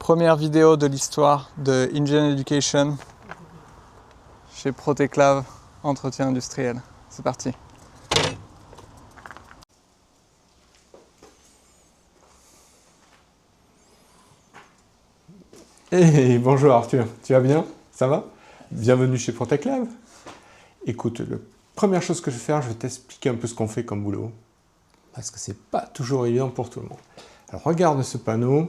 Première vidéo de l'histoire de InGen Education chez Proteclave Entretien Industriel. C'est parti. Hey, bonjour Arthur, tu vas bien? Ça va? Bienvenue chez Proteclave. Écoute, la première chose que je vais faire, je vais t'expliquer un peu ce qu'on fait comme boulot. Parce que c'est pas toujours évident pour tout le monde. Alors regarde ce panneau,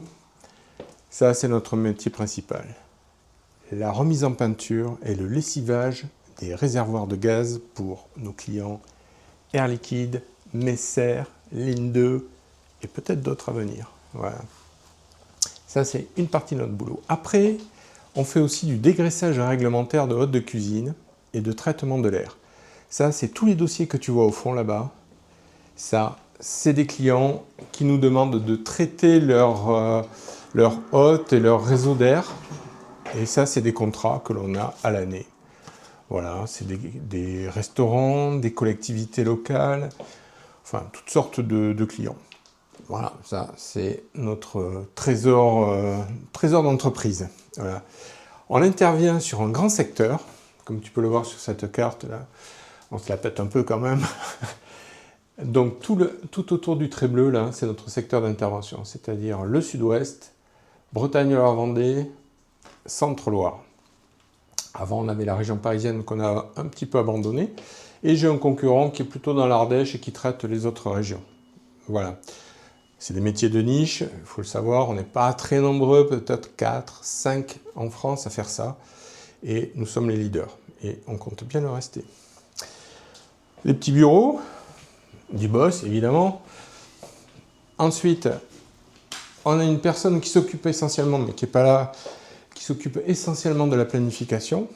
ça c'est notre métier principal. La remise en peinture et le lessivage des réservoirs de gaz pour nos clients Air Liquide, Messer, Ligne 2 et peut-être d'autres à venir. Voilà. Ça, c'est une partie de notre boulot. Après, on fait aussi du dégraissage réglementaire de haute de cuisine et de traitement de l'air. Ça, c'est tous les dossiers que tu vois au fond là-bas. Ça, c'est des clients qui nous demandent de traiter leur hôte et leur réseau d'air. Et ça, c'est des contrats que l'on a à l'année. Voilà, c'est des restaurants, des collectivités locales, enfin, toutes sortes de clients. Voilà, ça c'est notre trésor d'entreprise. Voilà. On intervient sur un grand secteur, comme tu peux le voir sur cette carte là. On se la pète un peu quand même. Donc tout autour du trait bleu là, c'est notre secteur d'intervention, c'est-à-dire le sud-ouest, Bretagne-Loire-Vendée, Centre-Loire. Avant on avait la région parisienne qu'on a un petit peu abandonnée, et j'ai un concurrent qui est plutôt dans l'Ardèche et qui traite les autres régions. Voilà. C'est des métiers de niche, il faut le savoir, on n'est pas très nombreux, peut-être 4, 5 en France à faire ça, et nous sommes les leaders, et on compte bien le rester. Les petits bureaux, du boss évidemment. Ensuite, on a une personne qui s'occupe essentiellement, mais qui n'est pas là, qui s'occupe essentiellement de la planification.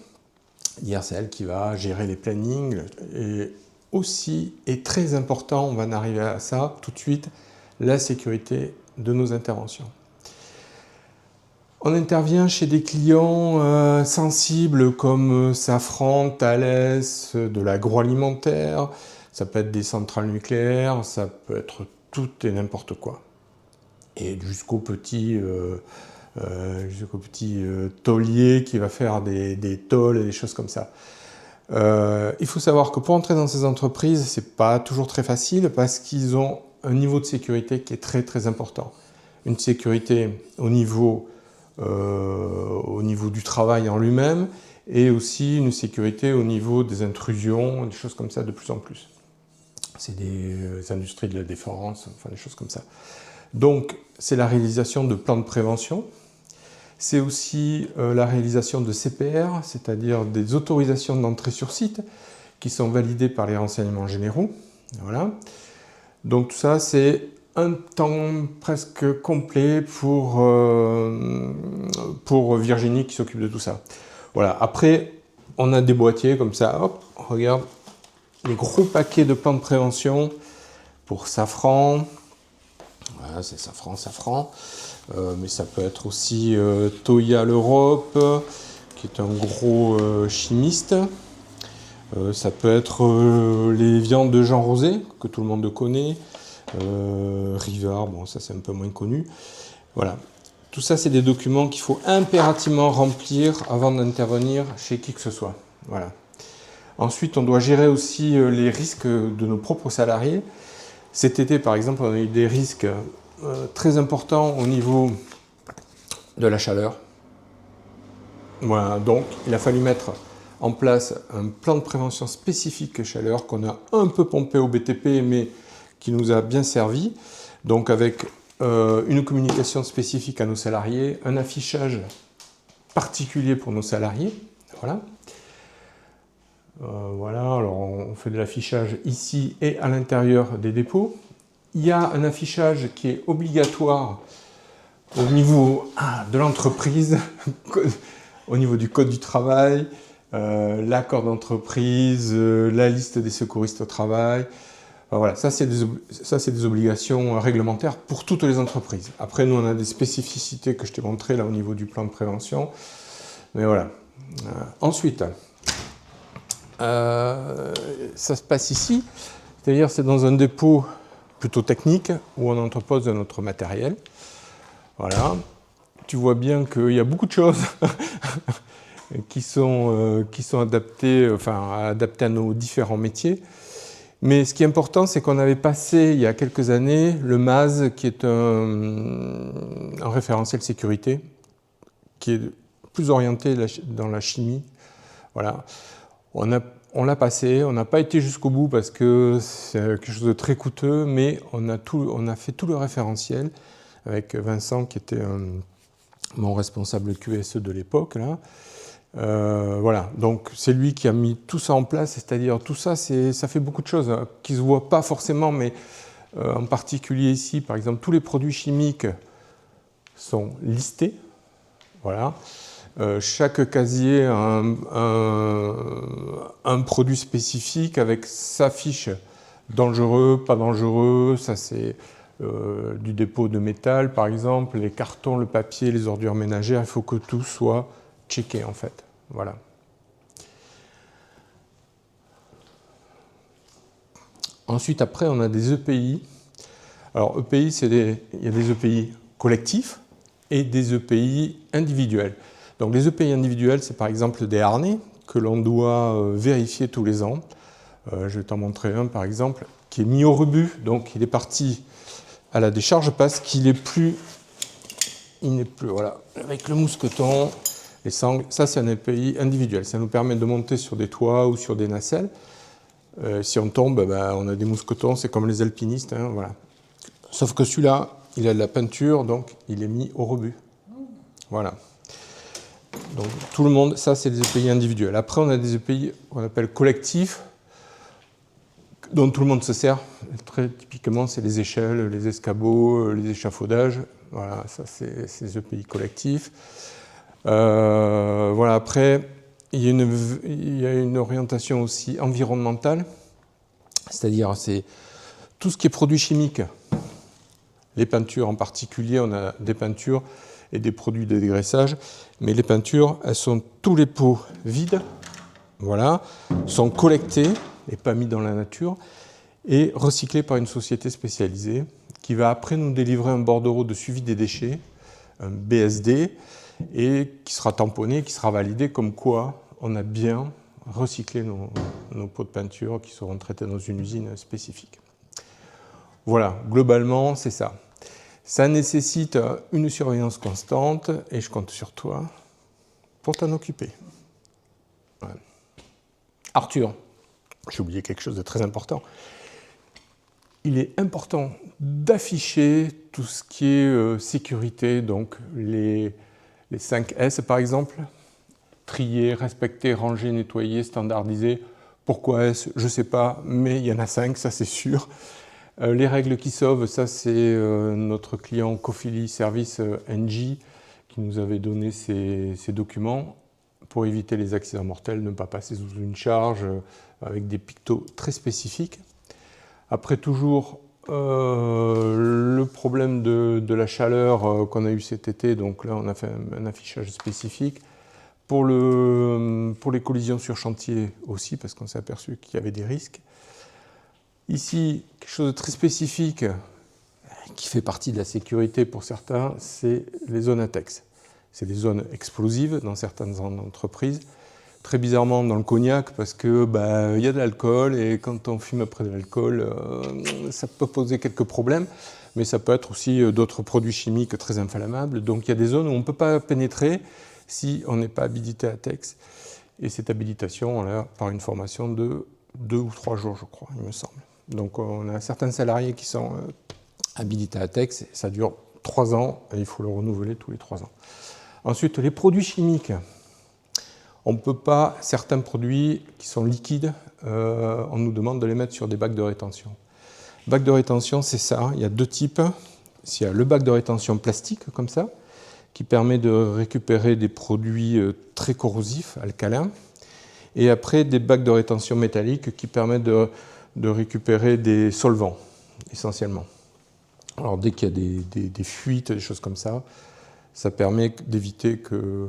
Hier, c'est elle qui va gérer les plannings, et aussi, et très important, on va en arriver à ça tout de suite, la sécurité de nos interventions. On intervient chez des clients sensibles comme Safran, Thales, de l'agroalimentaire, ça peut être des centrales nucléaires, ça peut être tout et n'importe quoi. Et jusqu'au petit taulier qui va faire des tôles et des choses comme ça. Il faut savoir que pour entrer dans ces entreprises, c'est pas toujours très facile parce qu'ils ont un niveau de sécurité qui est très très important. Une sécurité au niveau du travail en lui-même et aussi une sécurité au niveau des intrusions, des choses comme ça de plus en plus. C'est des industries de la défense, enfin des choses comme ça. Donc c'est la réalisation de plans de prévention. C'est aussi la réalisation de CPR, c'est-à-dire des autorisations d'entrée sur site qui sont validées par les renseignements généraux. Voilà. Donc tout ça, c'est un temps presque complet pour Virginie qui s'occupe de tout ça. Voilà. Après, on a des boîtiers comme ça. Hop, regarde les gros paquets de plans de prévention pour Safran. Voilà, c'est Safran. Mais ça peut être aussi Toya l'Europe, qui est un gros chimiste. Ça peut être les viandes de Jean Rosé, que tout le monde connaît. Rivard, bon ça c'est un peu moins connu. Voilà. Tout ça c'est des documents qu'il faut impérativement remplir avant d'intervenir chez qui que ce soit. Voilà. Ensuite on doit gérer aussi les risques de nos propres salariés. Cet été par exemple on a eu des risques très important au niveau de la chaleur. Voilà, donc il a fallu mettre en place un plan de prévention spécifique chaleur qu'on a un peu pompé au BTP mais qui nous a bien servi. Donc avec une communication spécifique à nos salariés, un affichage particulier pour nos salariés. Voilà. Voilà, alors on fait de l'affichage ici et à l'intérieur des dépôts. Il y a un affichage qui est obligatoire au niveau de l'entreprise, au niveau du code du travail, l'accord d'entreprise, la liste des secouristes au travail. Voilà, ça c'est des obligations réglementaires pour toutes les entreprises. Après, nous on a des spécificités que je t'ai montrées là au niveau du plan de prévention. Mais voilà. Ensuite, ça se passe ici, c'est-à-dire c'est dans un dépôt plutôt technique, où on entrepose notre matériel. Voilà. tu vois bien qu'il y a beaucoup de choses qui sont adaptées, adaptées à nos différents métiers. Mais ce qui est important, c'est qu'on avait passé, il y a quelques années, le MAS, qui est un référentiel sécurité, qui est plus orienté dans la chimie. Voilà. On l'a passé, on n'a pas été jusqu'au bout parce que c'est quelque chose de très coûteux, mais on a fait tout le référentiel avec Vincent, qui était mon responsable QSE de l'époque, là. Voilà, donc c'est lui qui a mis tout ça en place, c'est-à-dire tout ça, ça fait beaucoup de choses hein, qui ne se voient pas forcément, mais en particulier ici, par exemple, tous les produits chimiques sont listés. Voilà. Chaque casier a un produit spécifique avec sa fiche dangereux, pas dangereux, ça c'est du dépôt de métal par exemple, les cartons, le papier, les ordures ménagères, il faut que tout soit checké en fait. Voilà. Ensuite, après, on a des EPI. Alors, EPI, il y a des EPI collectifs et des EPI individuels. Donc, les EPI individuels, c'est par exemple des harnais que l'on doit vérifier tous les ans. Je vais t'en montrer un, par exemple, qui est mis au rebut. Donc, il est parti à la décharge parce qu'il n'est plus, voilà, avec le mousqueton, les sangles. Ça, c'est un EPI individuel. Ça nous permet de monter sur des toits ou sur des nacelles. Si on tombe, on a des mousquetons, c'est comme les alpinistes. Hein, voilà. Sauf que celui-là, il a de la peinture, donc il est mis au rebut. Voilà. Donc tout le monde, ça c'est des EPI individuels. Après, on a des EPI qu'on appelle collectifs, dont tout le monde se sert. Très typiquement, c'est les échelles, les escabeaux, les échafaudages. Voilà, ça c'est ces EPI collectifs. Voilà, après, il y a une orientation aussi environnementale, c'est-à-dire c'est tout ce qui est produits chimiques, les peintures en particulier, on a des peintures et des produits de dégraissage, mais les peintures, elles sont tous les pots vides, voilà, sont collectés et pas mis dans la nature, et recyclés par une société spécialisée qui va après nous délivrer un bordereau de suivi des déchets, un BSD, et qui sera tamponné, qui sera validé comme quoi on a bien recyclé nos pots de peinture qui seront traités dans une usine spécifique. Voilà, globalement, c'est ça. Ça nécessite une surveillance constante et je compte sur toi pour t'en occuper. Ouais. Arthur, j'ai oublié quelque chose de très important. Il est important d'afficher tout ce qui est sécurité, donc les 5 S par exemple, trier, respecter, ranger, nettoyer, standardiser. Pourquoi S? Je ne sais pas, mais il y en a 5, ça c'est sûr. Les règles qui sauvent, ça c'est notre client Cofili Service NG qui nous avait donné ces documents pour éviter les accidents mortels, ne pas passer sous une charge avec des pictos très spécifiques. Après toujours le problème de la chaleur qu'on a eu cet été, donc là on a fait un affichage spécifique. Pour les collisions sur chantier aussi, parce qu'on s'est aperçu qu'il y avait des risques. Ici, quelque chose de très spécifique qui fait partie de la sécurité pour certains, c'est les zones ATEX. C'est des zones explosives dans certaines entreprises. Très bizarrement dans le cognac, parce que y a de l'alcool, et quand on fume après de l'alcool, ça peut poser quelques problèmes, mais ça peut être aussi d'autres produits chimiques très inflammables. Donc il y a des zones où on ne peut pas pénétrer si on n'est pas habilité à ATEX. Et cette habilitation, on l'a par une formation de 2 ou 3 jours, je crois, il me semble. Donc on a certains salariés qui sont habilités à ATEX, et ça dure 3 ans, et il faut le renouveler tous les 3 ans. Ensuite, les produits chimiques. On ne peut pas, certains produits qui sont liquides, on nous demande de les mettre sur des bacs de rétention. Bac de rétention, c'est ça, il y a 2 types. Il y a le bac de rétention plastique, comme ça, qui permet de récupérer des produits très corrosifs, alcalins, et après des bacs de rétention métalliques qui permettent de récupérer des solvants, essentiellement. Alors dès qu'il y a des fuites, des choses comme ça, ça permet d'éviter qu'il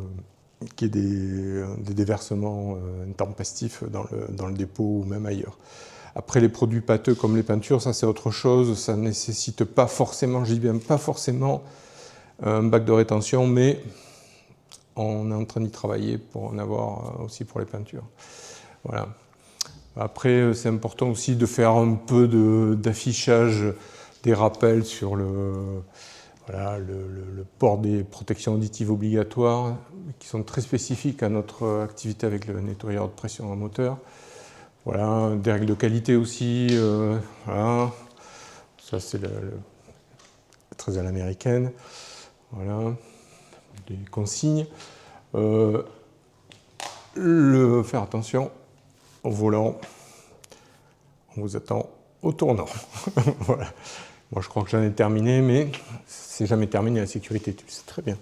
y ait des déversements intempestifs dans le dépôt ou même ailleurs. Après, les produits pâteux comme les peintures, ça c'est autre chose, ça ne nécessite pas forcément, je dis bien pas forcément, un bac de rétention, mais on est en train d'y travailler pour en avoir aussi pour les peintures. Voilà. Après, c'est important aussi de faire un peu d'affichage, des rappels sur le port des protections auditives obligatoires, qui sont très spécifiques à notre activité avec le nettoyeur de pression en moteur. Voilà, des règles de qualité aussi. Voilà. Ça, c'est la très à l'américaine. Voilà, des consignes. Faire attention au volant. On vous attend au tournant. Voilà. Moi, je crois que j'en ai terminé, mais c'est jamais terminé la sécurité, tu le sais très bien.